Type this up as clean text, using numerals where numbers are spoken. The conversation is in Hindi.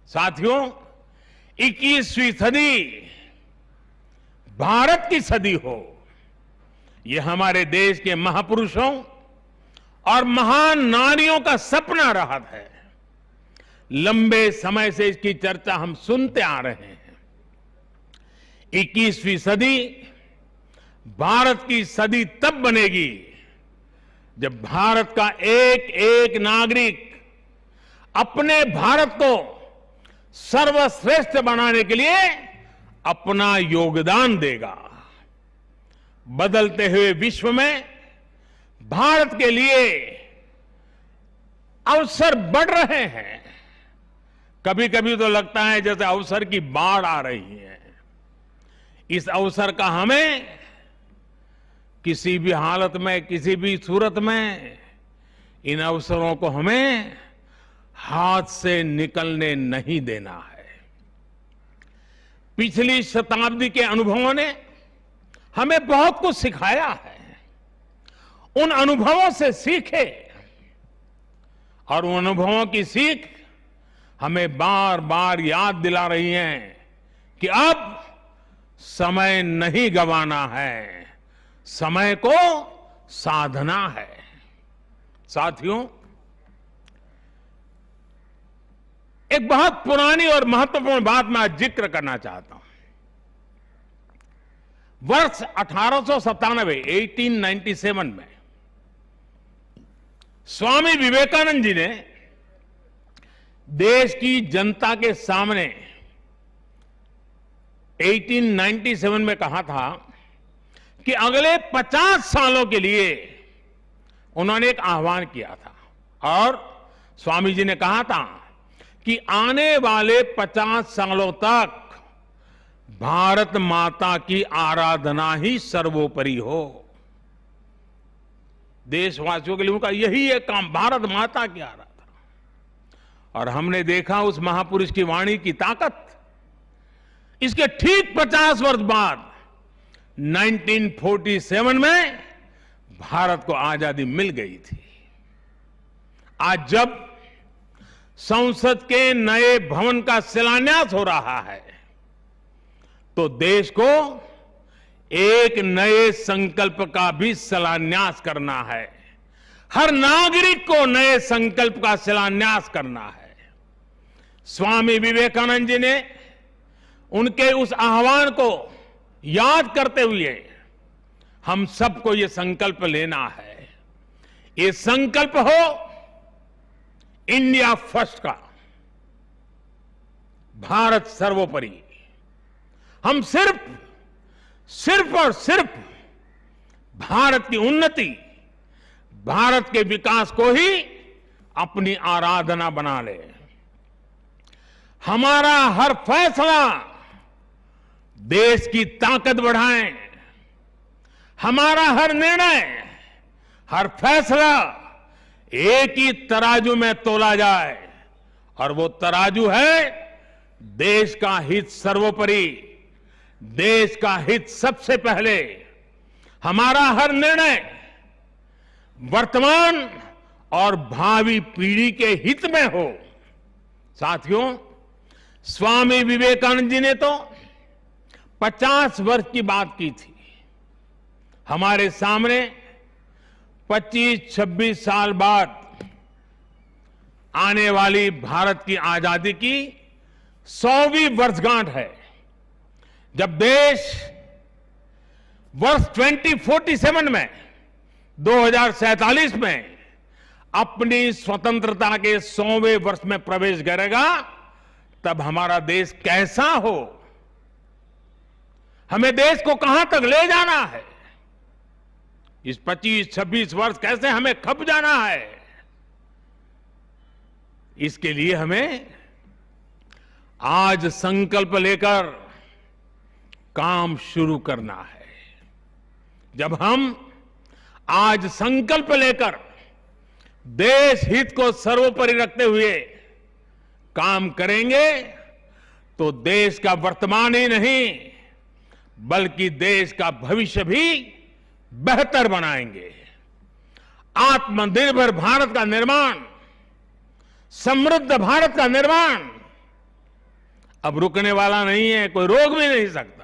साथियों, 21वीं सदी भारत की सदी हो, ये हमारे देश के महापुरुषों और महान नारियों का सपना रहा है। लंबे समय से इसकी चर्चा हम सुनते आ रहे हैं। 21वीं सदी भारत की सदी तब बनेगी जब भारत का एक एक नागरिक अपने भारत को सर्वश्रेष्ठ बनाने के लिए अपना योगदान देगा। बदलते हुए विश्व में भारत के लिए अवसर बढ़ रहे हैं। कभी कभी तो लगता है जैसे अवसर की बाढ़ आ रही है। इस अवसर का हमें किसी भी हालत में, किसी भी सूरत में इन अवसरों को हमें हाथ से निकलने नहीं देना है। पिछली शताब्दी के अनुभवों ने हमें बहुत कुछ सिखाया है। उन अनुभवों से सीखे और उन अनुभवों की सीख हमें बार बार याद दिला रही है कि अब समय नहीं गंवाना है, समय को साधना है। साथियों, एक बहुत पुरानी और महत्वपूर्ण बात मैं आज जिक्र करना चाहता हूं। वर्ष 1897 में स्वामी विवेकानंद जी ने देश की जनता के सामने 1897 में कहा था कि अगले 50 सालों के लिए उन्होंने एक आह्वान किया था और स्वामी जी ने कहा था कि आने वाले 50 सालों तक भारत माता की आराधना ही सर्वोपरि हो। देशवासियों के लिए उनका यही एक काम, भारत माता की आराधना। और हमने देखा उस महापुरुष की वाणी की ताकत। इसके ठीक 50 वर्ष बाद 1947 में भारत को आजादी मिल गई थी। आज जब संसद के नए भवन का शिलान्यास हो रहा है तो देश को एक नए संकल्प का भी शिलान्यास करना है। हर नागरिक को नए संकल्प का शिलान्यास करना है। स्वामी विवेकानंद जी ने उनके उस आह्वान को याद करते हुए हम सबको ये संकल्प लेना है। ये संकल्प हो इंडिया फर्स्ट का, भारत सर्वोपरि। हम सिर्फ और सिर्फ भारत की उन्नति, भारत के विकास को ही अपनी आराधना बना ले। हमारा हर फैसला देश की ताकत बढ़ाए। हमारा हर निर्णय, हर फैसला एक ही तराजू में तोला जाए और वो तराजू है देश का हित सर्वोपरि, देश का हित सबसे पहले। हमारा हर निर्णय वर्तमान और भावी पीढ़ी के हित में हो। साथियों, स्वामी विवेकानंद जी ने तो 50 वर्ष की बात की थी। हमारे सामने 25-26 साल बाद आने वाली भारत की आजादी की 100वीं वर्षगांठ है, जब देश वर्ष 2047 में 2047 में अपनी स्वतंत्रता के 100वें वर्ष में प्रवेश करेगा। तब हमारा देश कैसा हो, हमें देश को कहां तक ले जाना है, इस 25-26 वर्ष कैसे हमें खप जाना है, इसके लिए हमें आज संकल्प लेकर काम शुरू करना है। जब हम आज संकल्प लेकर देश हित को सर्वोपरि रखते हुए काम करेंगे तो देश का वर्तमान ही नहीं बल्कि देश का भविष्य भी बेहतर बनाएंगे। आत्मनिर्भर भारत का निर्माण, समृद्ध भारत का निर्माण अब रुकने वाला नहीं है, कोई रोक भी नहीं सकता।